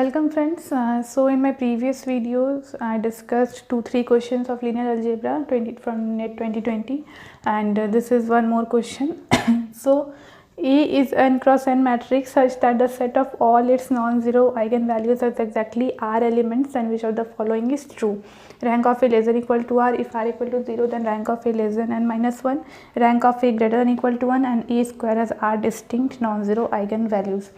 Welcome friends. So in my previous videos I discussed 2-3 questions of linear algebra from NET 2020 and this is one more question. So A is n cross n matrix such that the set of all its non-zero eigenvalues has exactly r elements and which of the following is true. Rank of A less than equal to r. If r equal to 0 then rank of A less than n minus 1. Rank of A greater than equal to 1 and A square has r distinct non-zero eigenvalues.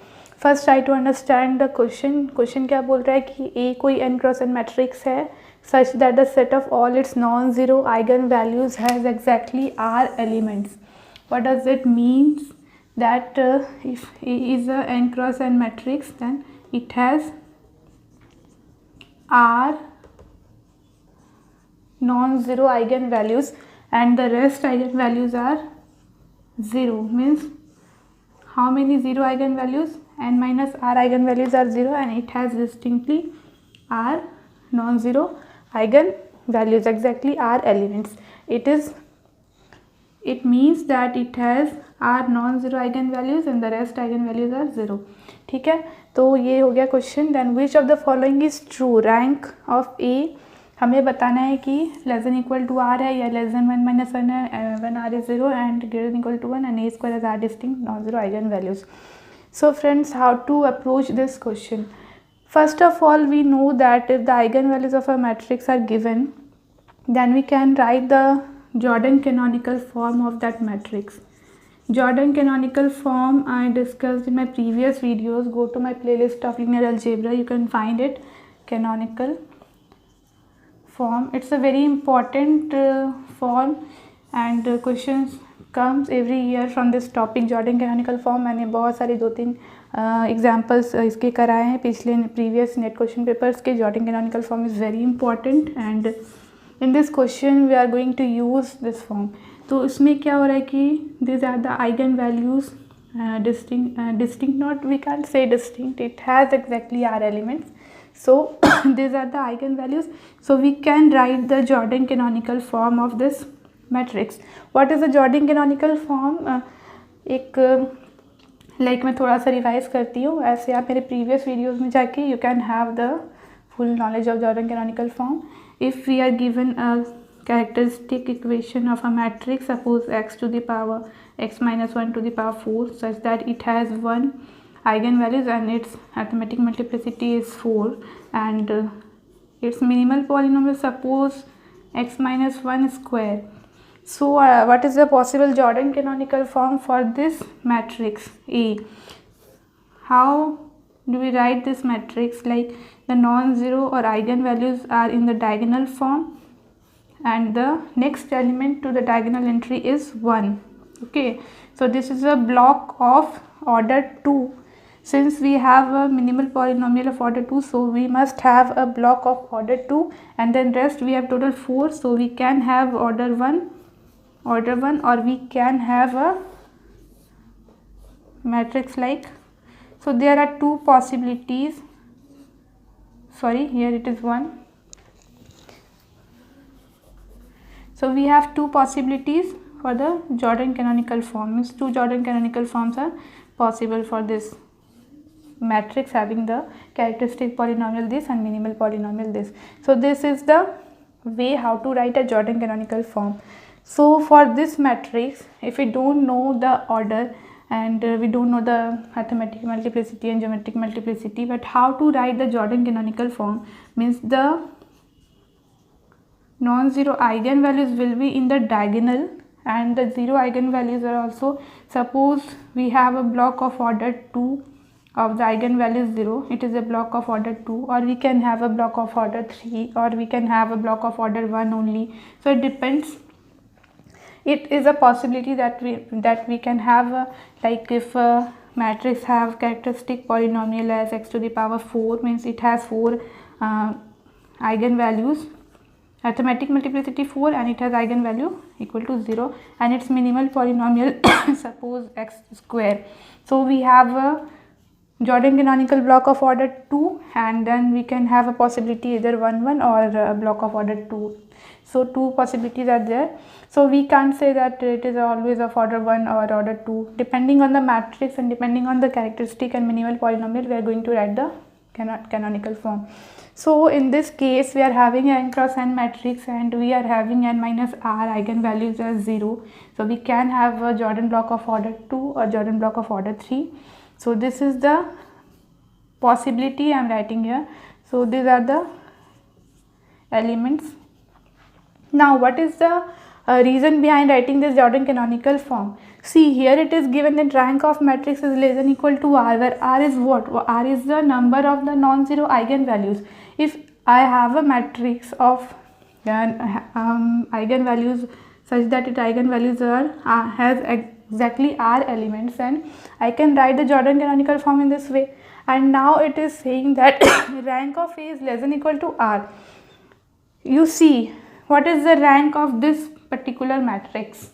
First try to understand the question क्या बोल रहा है कि ए कोई n cross n matrix है such that the set of all its non zero eigen values has exactly r elements. What does it means that if A is a n cross n matrix then it has r non zero eigen values and the rest eigenvalues are 0. Means how many zero eigenvalues? N minus r eigenvalues are 0 and it has distinctly r non-zero eigenvalues, exactly r elements. It means that it has r non-zero eigenvalues and the rest eigenvalues are 0. ठीक है, तो ये हो गया question. Then which of the following is true. Rank of A हमें बताना है कि less than equal to r है या लेस देन 1 माइनस 1 है when r is 0 and greater than equal to 1 and a square has r distinct non-zero eigenvalues. So friends, how to approach this question? First of all, we know that if the eigenvalues of a matrix are given, then we can write the Jordan canonical form of that matrix. Jordan canonical form I discussed in my previous videos. Go to my playlist of linear algebra, you can find it. Canonical form, it's a very important form and questions comes every year from this topic. Jordan canonical form मैंने बहुत सारे 2-3 examples इसके कराए हैं पिछले previous net question papers के. Jordan canonical form is very important and in this question we are going to use this form. तो इसमें क्या हो रहा है कि these are the eigen values distinct not, we can't say distinct, it has exactly r elements. So these are the eigenvalues. So we can write the Jordan canonical form of this matrix. What is the Jordan canonical form? एक like मैं थोड़ा सा revise करती हूँ. ऐसे आप मेरे previous videos में जाके you can have the full knowledge of Jordan canonical form. If we are given a characteristic equation of a matrix, suppose x to the power x minus 1 to the power 4 such that it has one eigenvalues and its arithmetic multiplicity is 4 and its minimal polynomial suppose x minus 1 square. So what is the possible Jordan canonical form for this matrix A? How do we write this matrix? Like the non-zero or eigenvalues are in the diagonal form and the next element to the diagonal entry is 1. Okay, so this is a block of order 2. Since we have a minimal polynomial of order 2, so we must have a block of order 2 and then rest we have total 4, so we can have order 1 or we can have a matrix like, so there are two possibilities. Sorry, here it is 1. So we have two possibilities for the Jordan canonical form. Means two Jordan canonical forms are possible for this matrix having the characteristic polynomial this and minimal polynomial this. So this is the way how to write a Jordan canonical form. So for this matrix, if we don't know the order and we don't know the arithmetic multiplicity and geometric multiplicity, but how to write the Jordan canonical form means the non-zero eigenvalues will be in the diagonal and the zero eigenvalues are also, suppose we have a block of order 2 of the eigenvalue 0, it is a block of order 2, or we can have a block of order 3 or we can have a block of order 1 only. So it depends. It is a possibility that we can have like if a matrix have characteristic polynomial as x to the power 4 means it has 4 eigenvalues, arithmetic multiplicity 4 and it has eigenvalue equal to 0 and its minimal polynomial suppose x square. So we have a Jordan canonical block of order 2 and then we can have a possibility either 1 1 or a block of order 2. So two possibilities are there. So we can't say that it is always of order 1 or order 2. Depending on the matrix and depending on the characteristic and minimal polynomial, we are going to write the canonical form. So in this case, we are having n cross n matrix and we are having n minus r eigenvalues as 0. So we can have a Jordan block of order 2 or Jordan block of order 3. So this is the possibility I am writing here. So these are the elements. Now what is the reason behind writing this Jordan canonical form? See, here it is given that rank of matrix is less than equal to r, where r is what? R is the number of the non-zero eigenvalues. If I have a matrix of eigenvalues such that its eigenvalues has exactly r elements, and I can write the Jordan canonical form in this way. And now it is saying that rank of A is less than equal to r. You see, what is the rank of this particular matrix?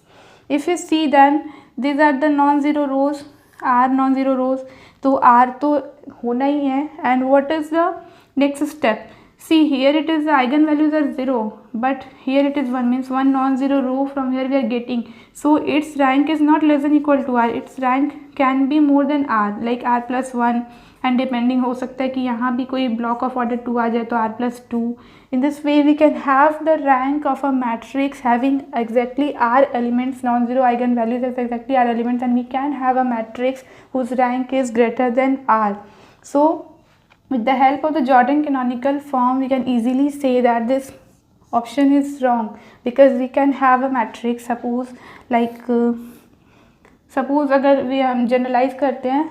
If you see, then these are the non-zero rows, r non-zero rows, तो r तो होना ही है. And what is the next step? See, here it is the eigenvalues are 0, but here it is 1, means one non-zero row from here we are getting. So its rank is not less than equal to r, its rank can be more than r, like r plus 1, and depending हो सकता है कि यहाँ भी कोई block of order 2 आ जाए तो r plus 2. In this way we can have the rank of a matrix having exactly r elements, non-zero eigenvalues as exactly r elements, and we can have a matrix whose rank is greater than r. So with the help of the Jordan canonical form, we can easily say that this option is wrong, because we can have a matrix, suppose like suppose अगर we generalize करते हैं,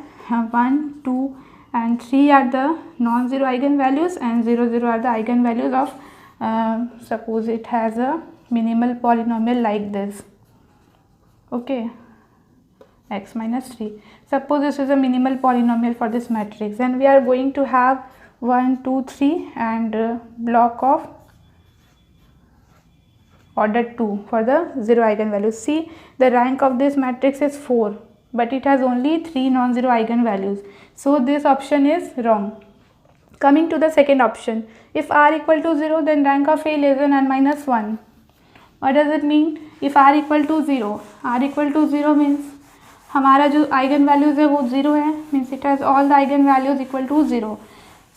1, 2 and 3 are the non-zero eigenvalues and 0, 0 are the eigenvalues of suppose it has a minimal polynomial like this, okay, x minus 3. Suppose this is a minimal polynomial for this matrix, and we are going to have 1, 2, 3 and block of order 2 for the 0 eigenvalues. See, the rank of this matrix is 4, but it has only 3 non-zero eigenvalues. So this option is wrong. Coming to the second option, if r equal to 0, then rank of A less than n minus 1. What does it mean? If r equal to 0, r equal to 0 means हमारा जो eigen values है वो 0 है, means it has all the eigen values equal to 0.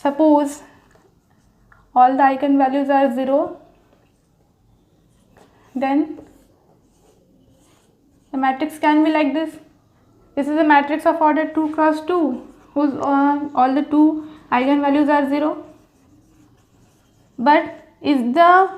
Suppose all the eigen values are 0, then the matrix can be like this. This is a matrix of order 2 cross 2 whose all the 2 eigenvalues are 0. But is the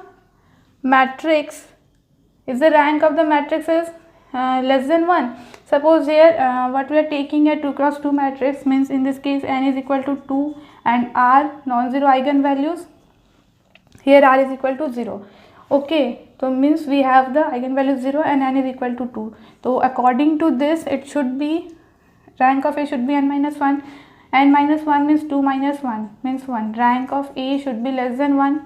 rank of the matrix is less than 1? Suppose here what we are taking a 2 cross 2 matrix, means in this case n is equal to 2 and r non-zero eigenvalues, here r is equal to 0. Okay, so means we have the eigenvalue 0 and n is equal to 2. So according to this, it should be rank of A should be n minus 1. N minus 1 means 2 minus 1 means 1. Rank of A should be less than 1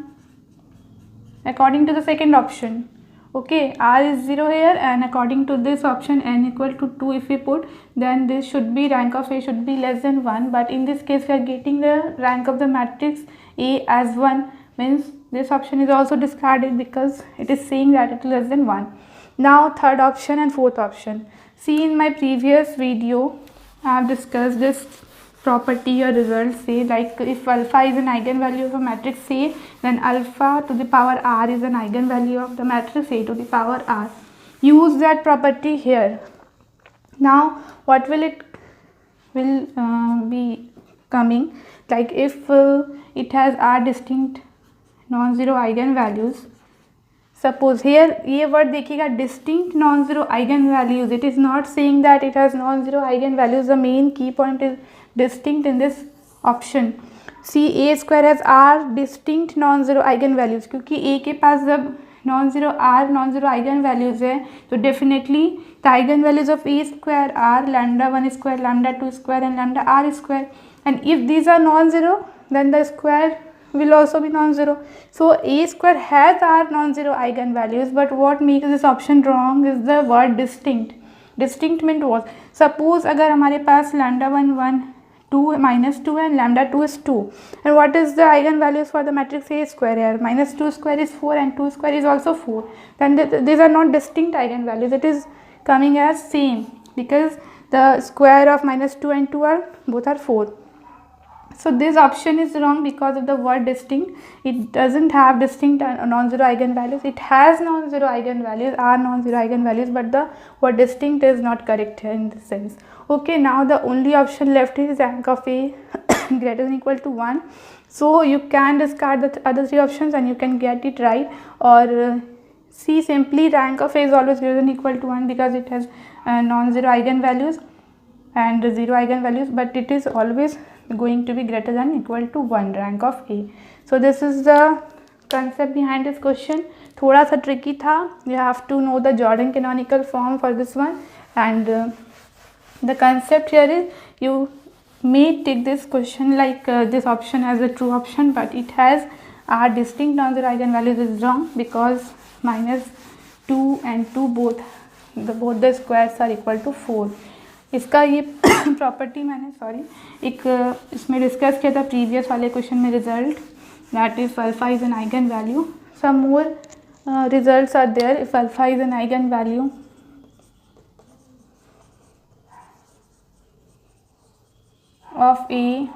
according to the second option. Okay, r is 0 here, and according to this option n equal to 2 if we put, then this should be rank of A should be less than 1. But in this case we are getting the rank of the matrix A as 1, means this option is also discarded because it is saying that it is less than 1. Now third option and fourth option. See, in my previous video I have discussed this property or result. Say like if alpha is an eigenvalue of a matrix A, then alpha to the power r is an eigenvalue of the matrix A to the power r. Use that property here. Now what will it be coming, like if it has r distinct non-zero eigenvalues. Suppose here ये word देखिएगा, distinct non-zero eigenvalues. It is not saying that it has non-zero eigenvalues. The main key point is distinct in this option. See, a square has r distinct non-zero eigenvalues, क्योंकि a के पास जब non-zero r non-zero eigenvalues है, तो definitely the eigenvalues of a square are lambda 1 square, lambda 2 square and lambda r square. And if these are non-zero, then the square will also be non-zero. So a square has r non-zero eigenvalues, but what makes this option wrong is the word distinct. Distinct meant what? Suppose अगर हमारे पास lambda 1 1 2 minus 2 and lambda 2 is 2, and what is the eigenvalues for the matrix A square here? Minus 2 square is 4 and 2 square is also 4. Then these are not distinct eigenvalues. It is coming as same because the square of minus 2 and 2 are both are 4. So this option is wrong because of the word distinct. It doesn't have distinct non-zero eigenvalues. It has non-zero eigenvalues, are non-zero eigenvalues, but the word distinct is not correct here in this sense. Okay, now the only option left is rank of A greater than equal to 1. So you can discard the other three options and you can get it right, or C, simply rank of A is always greater than equal to 1 because it has non-zero eigenvalues and 0 eigenvalues, but it is always going to be greater than equal to 1, rank of A. So this is the concept behind this question. थोड़ा सा tricky था. You have to know the Jordan canonical form for this one, and the concept here is you may take this question like this option as a true option, but it has our distinct non-zero eigenvalues is wrong because -2 and 2 both the squares are equal to 4. इसका ये property मैंने एक इसमें discuss किया था previous वाले question में result, that if alpha is an eigen value. Some more results are there. If alpha is an eigen value of A,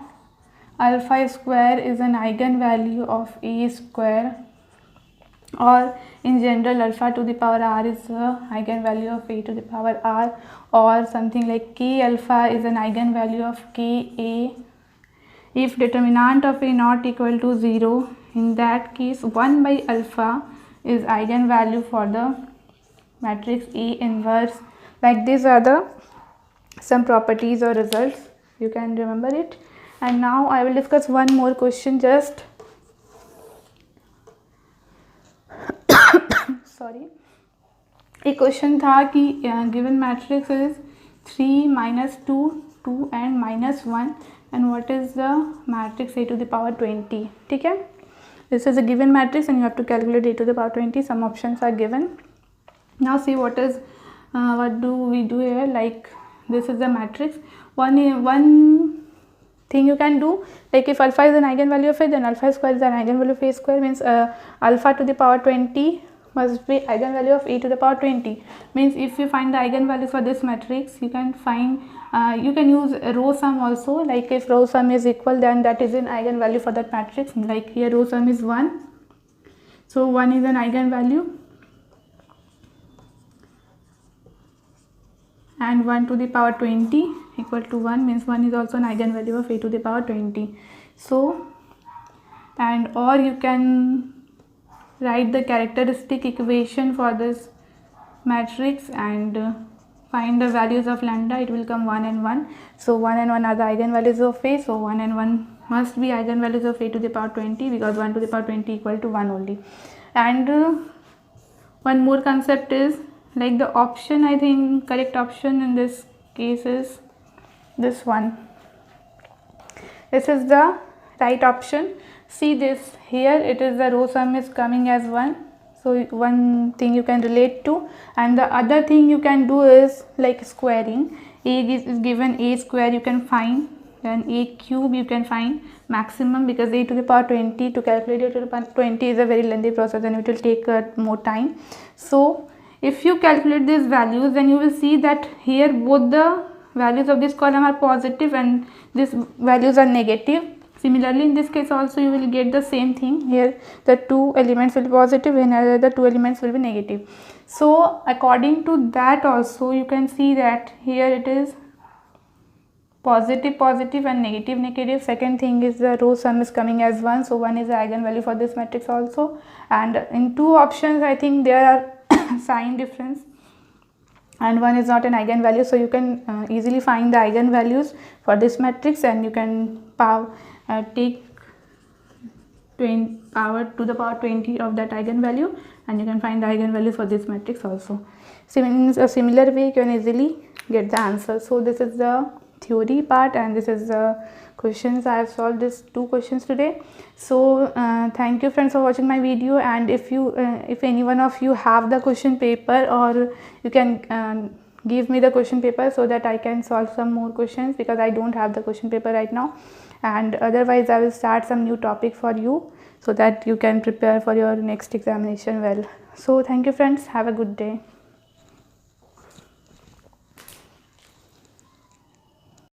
alpha square is an eigenvalue of A square, or in general alpha to the power r is a eigenvalue of A to the power r, or something like K alpha is an eigenvalue of K A. If determinant of A not equal to 0, in that case 1 by alpha is eigenvalue for the matrix A inverse. Like these are the some properties or results. You can remember it. And now I will discuss one more question. Just sorry, एक question था कि given matrix is 3 -2 2 and -1 and what is the matrix A to the power 20. ठीक है, this is a given matrix and you have to calculate A to the power 20. Some options are given. Now see what do we do here. Like this is the matrix. One thing you can do, like if alpha is an eigenvalue of A, then alpha square is an eigenvalue of A square, means alpha to the power 20 must be eigenvalue of A to the power 20. Means if you find the eigenvalues for this matrix, you can find you can use row sum also. Like if row sum is equal, then that is an eigenvalue for that matrix. Like here row sum is 1, so 1 is an eigenvalue, and 1 to the power 20 equal to 1 means 1 is also an eigenvalue of A to the power 20. So, and or you can write the characteristic equation for this matrix and find the values of lambda. It will come 1 and 1. So 1 and 1 are the eigenvalues of A. So 1 and 1 must be eigenvalues of A to the power 20 because 1 to the power 20 equal to 1 only. And one more concept is like the option, I think correct option in this case is this one. This is the right option. See this here, it is the row sum is coming as 1. So one thing you can relate to, and the other thing you can do is like squaring. A is given A square, you can find, then A cube you can find maximum, because A to the power 20 to calculate A to the power 20 is a very lengthy process and it will take more time. So if you calculate these values, then you will see that here both the values of this column are positive and these values are negative. Similarly in this case also you will get the same thing. Here the two elements will be positive and the two elements will be negative. So according to that also you can see that here it is positive positive and negative negative. Second thing is the row sum is coming as 1, so 1 is the eigenvalue for this matrix also. And in two options I think there are sign difference and one is not an eigenvalue, so you can easily find the eigenvalues for this matrix and you can take power to the power 20 of that eigenvalue and you can find the eigenvalue for this matrix also. So in a similar way you can easily get the answer. So this is the theory part and this is the questions. I have solved these two questions today. So thank you friends for watching my video, and if you if any one of you have the question paper, or you can give me the question paper so that I can solve some more questions, because I don't have the question paper right now, and otherwise I will start some new topic for you so that you can prepare for your next examination well. So thank you friends, have a good day.